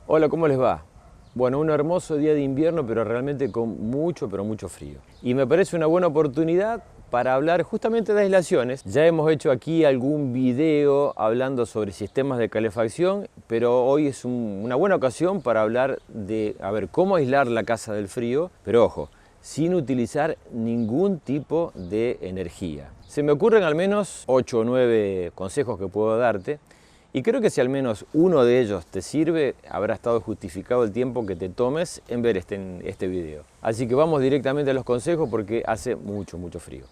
Hola, ¿cómo les va? Bueno, un hermoso día de invierno, pero realmente con mucho, pero mucho frío. Y me parece una buena oportunidad para hablar justamente de aislaciones. Ya hemos hecho aquí algún video hablando sobre sistemas de calefacción, pero hoy es una buena ocasión para hablar de, cómo aislar la casa del frío, pero ojo, sin utilizar ningún tipo de energía. Se me ocurren al menos 8 o 9 consejos que puedo darte. Y creo que si al menos uno de ellos te sirve, habrá estado justificado el tiempo que te tomes en ver este video. Así que vamos directamente a los consejos porque hace mucho, mucho frío.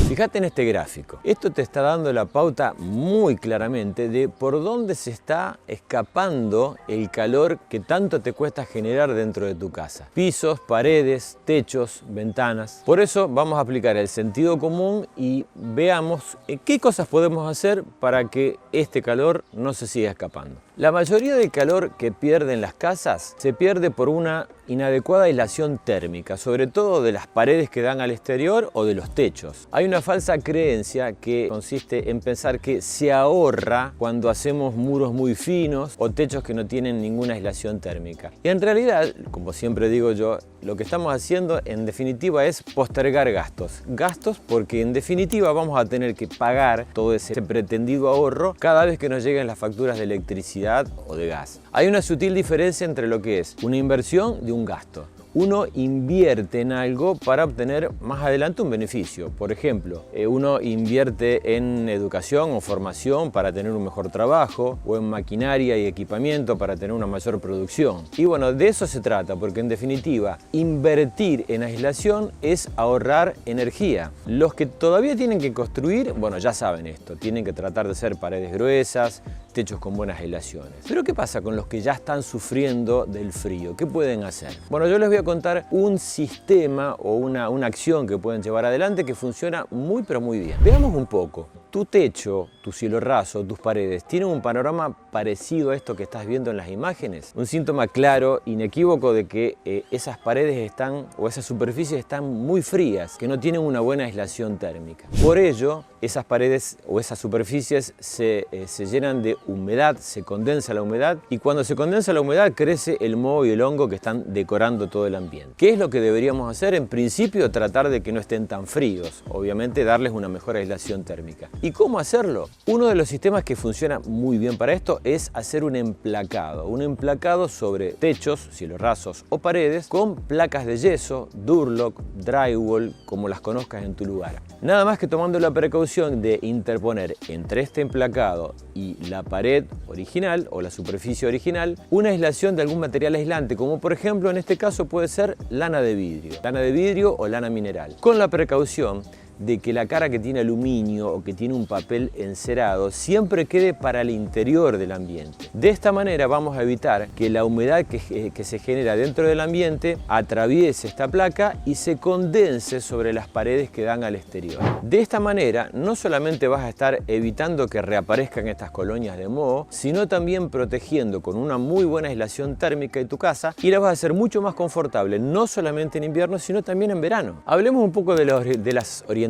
Fíjate en este gráfico. Esto te está dando la pauta muy claramente de por dónde se está escapando el calor que tanto te cuesta generar dentro de tu casa. Pisos, paredes, techos, ventanas. Por eso vamos a aplicar el sentido común y veamos qué cosas podemos hacer para que este calor no se siga escapando. La mayoría del calor que pierden las casas se pierde por una inadecuada aislación térmica, sobre todo de las paredes que dan al exterior o de los techos. Hay una falsa creencia que consiste en pensar que se ahorra cuando hacemos muros muy finos o techos que no tienen ninguna aislación térmica. Y en realidad, como siempre digo yo, lo que estamos haciendo en definitiva es postergar gastos. Gastos porque en definitiva vamos a tener que pagar todo ese pretendido ahorro cada vez que nos lleguen las facturas de electricidad o de gas. Hay una sutil diferencia entre lo que es una inversión de un gasto. Uno invierte en algo para obtener más adelante un beneficio. Por ejemplo, uno invierte en educación o formación para tener un mejor trabajo, o en maquinaria y equipamiento para tener una mayor producción. Y bueno, de eso se trata, porque en definitiva, invertir en aislación es ahorrar energía. Los que todavía tienen que construir, bueno, ya saben esto, tienen que tratar de hacer paredes gruesas, techos con buenas aislaciones. Pero ¿qué pasa con los que ya están sufriendo del frío? ¿Qué pueden hacer? Bueno, yo les voy a contar un sistema o una acción que pueden llevar adelante que funciona muy pero muy bien. Veamos un poco. Tu techo, tu cielo raso, tus paredes, ¿tienen un panorama parecido a esto que estás viendo en las imágenes? Un síntoma claro, inequívoco de que esas paredes están o esas superficies están muy frías, que no tienen una buena aislación térmica. Por ello, esas paredes o esas superficies se llenan de humedad, se condensa la humedad y cuando se condensa la humedad crece el moho y el hongo que están decorando todo el ambiente. ¿Qué es lo que deberíamos hacer? En principio, tratar de que no estén tan fríos, obviamente darles una mejor aislación térmica. ¿Y cómo hacerlo? Uno de los sistemas que funciona muy bien para esto es hacer un emplacado sobre techos, cielos rasos o paredes con placas de yeso, Durlock, drywall, como las conozcas en tu lugar. Nada más que tomando la precaución de interponer entre este emplacado y la pared original o la superficie original una aislación de algún material aislante, como por ejemplo en este caso puede ser lana de vidrio o lana mineral, con la precaución de que la cara que tiene aluminio o que tiene un papel encerado siempre quede para el interior del ambiente. De esta manera vamos a evitar que la humedad que se genera dentro del ambiente atraviese esta placa y se condense sobre las paredes que dan al exterior. De esta manera no solamente vas a estar evitando que reaparezcan estas colonias de moho, sino también protegiendo con una muy buena aislación térmica de tu casa y la vas a hacer mucho más confortable, no solamente en invierno, sino también en verano. Hablemos un poco de las orientaciones,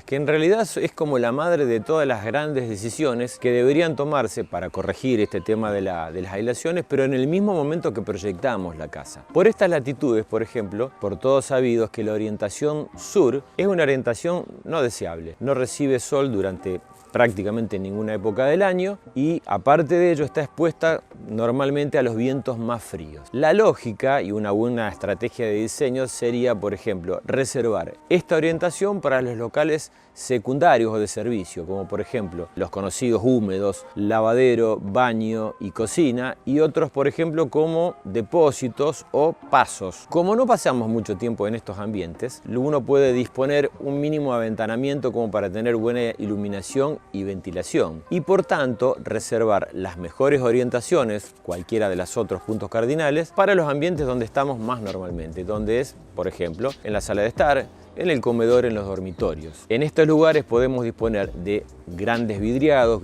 que en realidad es como la madre de todas las grandes decisiones que deberían tomarse para corregir este tema de las aislaciones, pero en el mismo momento que proyectamos la casa. Por estas latitudes, por ejemplo, por todos sabidos que la orientación sur es una orientación no deseable, no recibe sol durante prácticamente en ninguna época del año y aparte de ello está expuesta normalmente a los vientos más fríos. La lógica y una buena estrategia de diseño sería, por ejemplo, reservar esta orientación para los locales secundarios o de servicio, como por ejemplo los conocidos húmedos, lavadero, baño y cocina, y otros por ejemplo como depósitos o pasos. Como no pasamos mucho tiempo en estos ambientes, uno puede disponer un mínimo aventanamiento como para tener buena iluminación y ventilación y por tanto reservar las mejores orientaciones, cualquiera de los otros puntos cardinales, para los ambientes donde estamos más normalmente, donde es, por ejemplo, en la sala de estar, en el comedor, en los dormitorios. En estos lugares podemos disponer de grandes vidriados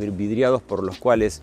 por los cuales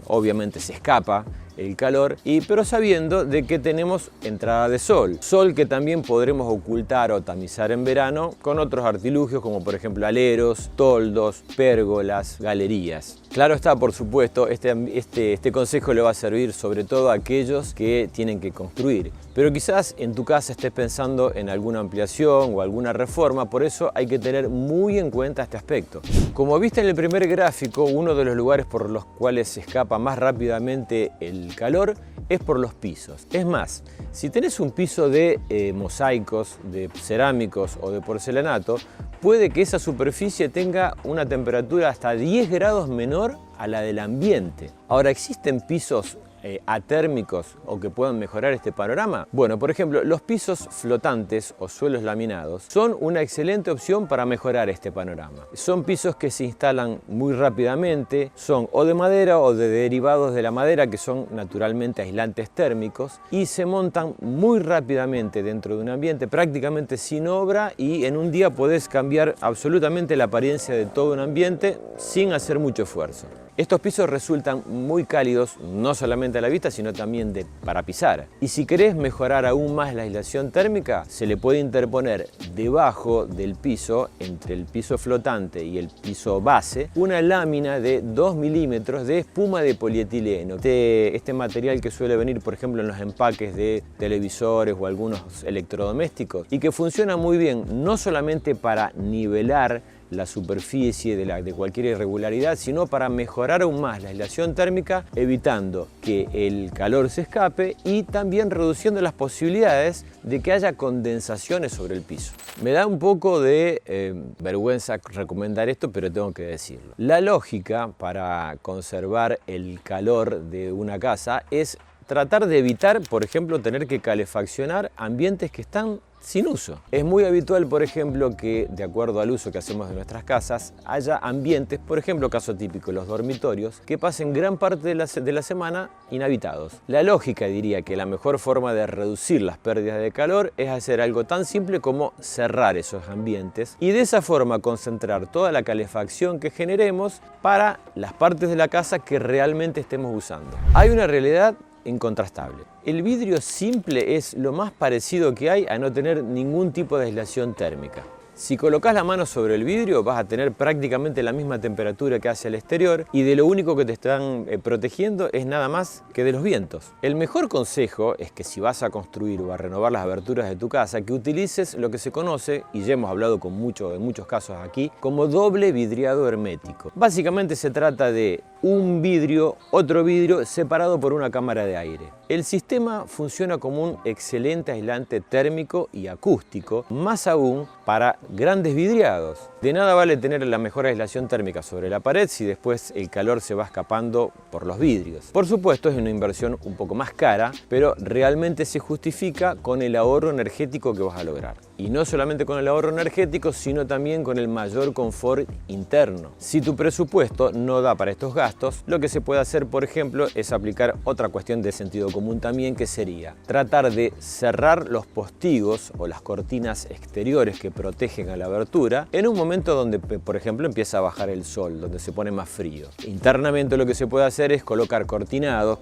obviamente se escapa el calor, pero sabiendo de que tenemos entrada de sol. Sol que también podremos ocultar o tamizar en verano con otros artilugios como por ejemplo aleros, toldos, pérgolas, galerías. Claro está, por supuesto, este consejo le va a servir sobre todo a aquellos que tienen que construir. Pero quizás en tu casa estés pensando en alguna ampliación o alguna reforma, por eso hay que tener muy en cuenta este aspecto. Como viste en el primer gráfico, uno de los lugares por los cuales se escapa más rápidamente el calor es por los pisos. Es más, si tenés un piso de mosaicos, de cerámicos o de porcelanato, puede que esa superficie tenga una temperatura hasta 10 grados menor a la del ambiente. Ahora, ¿existen pisos atérmicos o que puedan mejorar este panorama? Bueno, por ejemplo, los pisos flotantes o suelos laminados son una excelente opción para mejorar este panorama. Son pisos que se instalan muy rápidamente, son o de madera o de derivados de la madera que son naturalmente aislantes térmicos y se montan muy rápidamente dentro de un ambiente prácticamente sin obra, y en un día podés cambiar absolutamente la apariencia de todo un ambiente sin hacer mucho esfuerzo. Estos pisos resultan muy cálidos, no solamente a la vista, sino también para pisar. Y si querés mejorar aún más la aislación térmica, se le puede interponer debajo del piso, entre el piso flotante y el piso base, una lámina de 2 milímetros de espuma de polietileno. Este material que suele venir, por ejemplo, en los empaques de televisores o algunos electrodomésticos, y que funciona muy bien, no solamente para nivelar la superficie de cualquier irregularidad, sino para mejorar aún más la aislación térmica, evitando que el calor se escape y también reduciendo las posibilidades de que haya condensaciones sobre el piso. Me da un poco de vergüenza recomendar esto, pero tengo que decirlo. La lógica para conservar el calor de una casa es tratar de evitar, por ejemplo, tener que calefaccionar ambientes que están sin uso. Es muy habitual, por ejemplo, que de acuerdo al uso que hacemos de nuestras casas, haya ambientes, por ejemplo, caso típico, los dormitorios, que pasen gran parte de la semana inhabitados. La lógica diría que la mejor forma de reducir las pérdidas de calor es hacer algo tan simple como cerrar esos ambientes y de esa forma concentrar toda la calefacción que generemos para las partes de la casa que realmente estemos usando. Hay una realidad incontrastable. El vidrio simple es lo más parecido que hay a no tener ningún tipo de aislación térmica. Si colocas la mano sobre el vidrio vas a tener prácticamente la misma temperatura que hacia el exterior y de lo único que te están protegiendo es nada más que de los vientos. El mejor consejo es que si vas a construir o a renovar las aberturas de tu casa, que utilices lo que se conoce, y ya hemos hablado en muchos casos aquí, como doble vidriado hermético. Básicamente se trata de un vidrio, otro vidrio separado por una cámara de aire. El sistema funciona como un excelente aislante térmico y acústico, más aún para grandes vidriados. De nada vale tener la mejor aislación térmica sobre la pared si después el calor se va escapando por los vidrios. Por supuesto es una inversión un poco más cara, pero realmente se justifica con el ahorro energético que vas a lograr. Y no solamente con el ahorro energético, sino también con el mayor confort interno. Si tu presupuesto no da para estos gastos, lo que se puede hacer, por ejemplo, es aplicar otra cuestión de sentido común también, que sería tratar de cerrar los postigos o las cortinas exteriores que protegen a la abertura en un momento donde, por ejemplo, empieza a bajar el sol, donde se pone más frío. Internamente lo que se puede hacer es colocar cortinados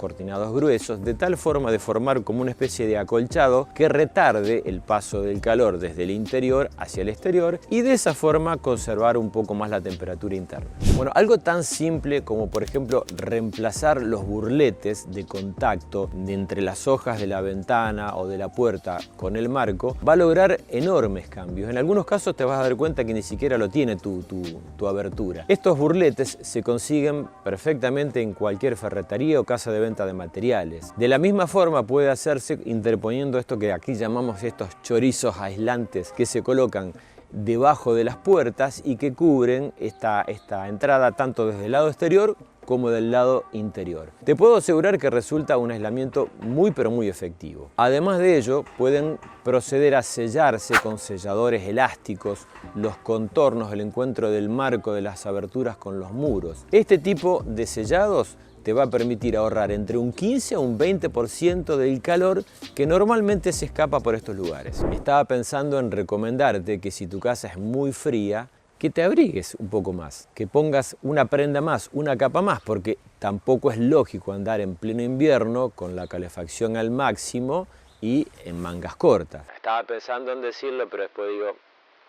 gruesos, de tal forma de formar como una especie de acolchado que retarde el paso del calor desde el interior hacia el exterior y de esa forma conservar un poco más la temperatura interna. Bueno, algo tan simple como por ejemplo reemplazar los burletes de contacto de entre las hojas de la ventana o de la puerta con el marco va a lograr enormes cambios. En algunos casos te vas a dar cuenta que ni siquiera lo tiene tu abertura. Estos burletes se consiguen perfectamente en cualquier ferretería o casa de venta de materiales. De la misma forma puede hacerse interponiendo esto que aquí llamamos estos chorizos aislantes que se colocan debajo de las puertas y que cubren esta entrada tanto desde el lado exterior como del lado interior. Te puedo asegurar que resulta un aislamiento muy pero muy efectivo. Además de ello, pueden proceder a sellarse con selladores elásticos los contornos, el encuentro del marco de las aberturas con los muros. Este tipo de sellados te va a permitir ahorrar entre un 15 a un 20% del calor que normalmente se escapa por estos lugares. Estaba pensando en recomendarte que si tu casa es muy fría, que te abrigues un poco más, que pongas una prenda más, una capa más, porque tampoco es lógico andar en pleno invierno con la calefacción al máximo y en mangas cortas. Estaba pensando en decirlo, pero después digo,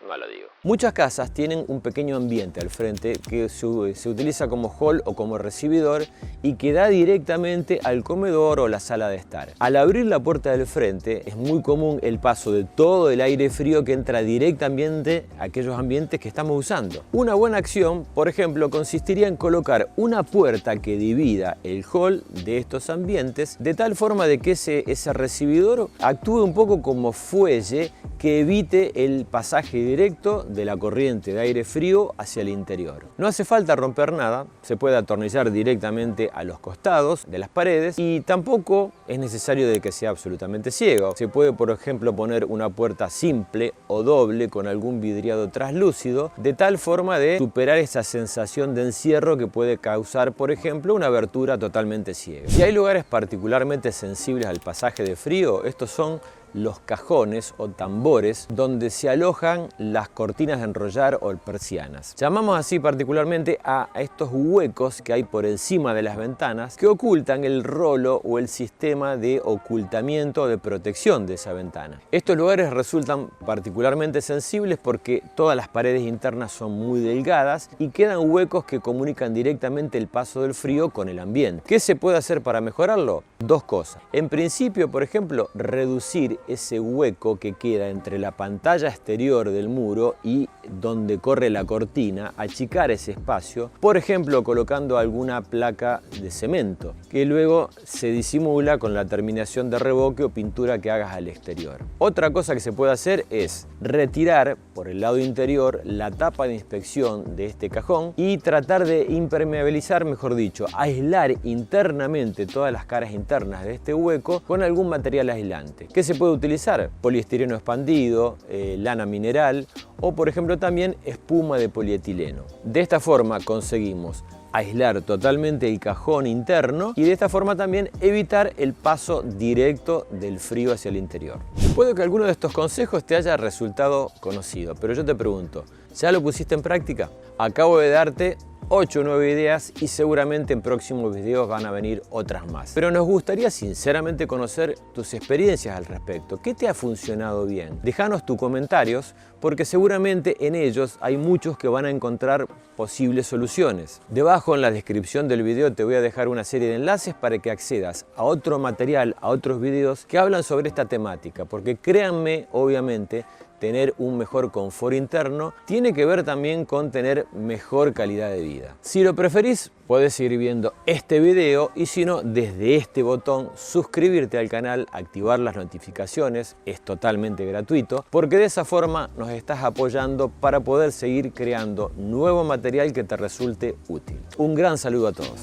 no lo digo. Muchas casas tienen un pequeño ambiente al frente que se utiliza como hall o como recibidor y que da directamente al comedor o la sala de estar. Al abrir la puerta del frente es muy común el paso de todo el aire frío que entra directamente a aquellos ambientes que estamos usando. Una buena acción, por ejemplo, consistiría en colocar una puerta que divida el hall de estos ambientes de tal forma de que ese recibidor actúe un poco como fuelle que evite el pasaje directo de la corriente de aire frío hacia el interior. No hace falta romper nada, se puede atornillar directamente a los costados de las paredes y tampoco es necesario de que sea absolutamente ciego. Se puede, por ejemplo, poner una puerta simple o doble con algún vidriado traslúcido de tal forma de superar esa sensación de encierro que puede causar, por ejemplo, una abertura totalmente ciega. Si hay lugares particularmente sensibles al pasaje de frío, estos son los cajones o tambores donde se alojan las cortinas de enrollar o persianas. Llamamos así particularmente a estos huecos que hay por encima de las ventanas que ocultan el rolo o el sistema de ocultamiento o de protección de esa ventana. Estos lugares resultan particularmente sensibles porque todas las paredes internas son muy delgadas y quedan huecos que comunican directamente el paso del frío con el ambiente. ¿Qué se puede hacer para mejorarlo? Dos cosas. En principio, por ejemplo, reducir ese hueco que queda entre la pantalla exterior del muro y donde corre la cortina, achicar ese espacio, por ejemplo colocando alguna placa de cemento que luego se disimula con la terminación de revoque o pintura que hagas al exterior. Otra cosa que se puede hacer es retirar por el lado interior la tapa de inspección de este cajón y tratar de impermeabilizar, mejor dicho, aislar internamente todas las caras internas de este hueco con algún material aislante. ¿Qué se puede utilizar? Poliestireno expandido, lana mineral o por ejemplo también espuma de polietileno. De esta forma conseguimos aislar totalmente el cajón interno y de esta forma también evitar el paso directo del frío hacia el interior. Puede que alguno de estos consejos te haya resultado conocido, pero yo te pregunto, ¿ya lo pusiste en práctica? Acabo de darte 8 o 9 ideas y seguramente en próximos videos van a venir otras más. Pero nos gustaría sinceramente conocer tus experiencias al respecto. ¿Qué te ha funcionado bien? Déjanos tus comentarios porque seguramente en ellos hay muchos que van a encontrar posibles soluciones. Debajo en la descripción del video te voy a dejar una serie de enlaces para que accedas a otro material, a otros videos que hablan sobre esta temática, porque créanme, obviamente, tener un mejor confort interno tiene que ver también con tener mejor calidad de vida. Si lo preferís, puedes seguir viendo este video y si no, desde este botón suscribirte al canal, activar las notificaciones, es totalmente gratuito, porque de esa forma nos estás apoyando para poder seguir creando nuevo material que te resulte útil. Un gran saludo a todos.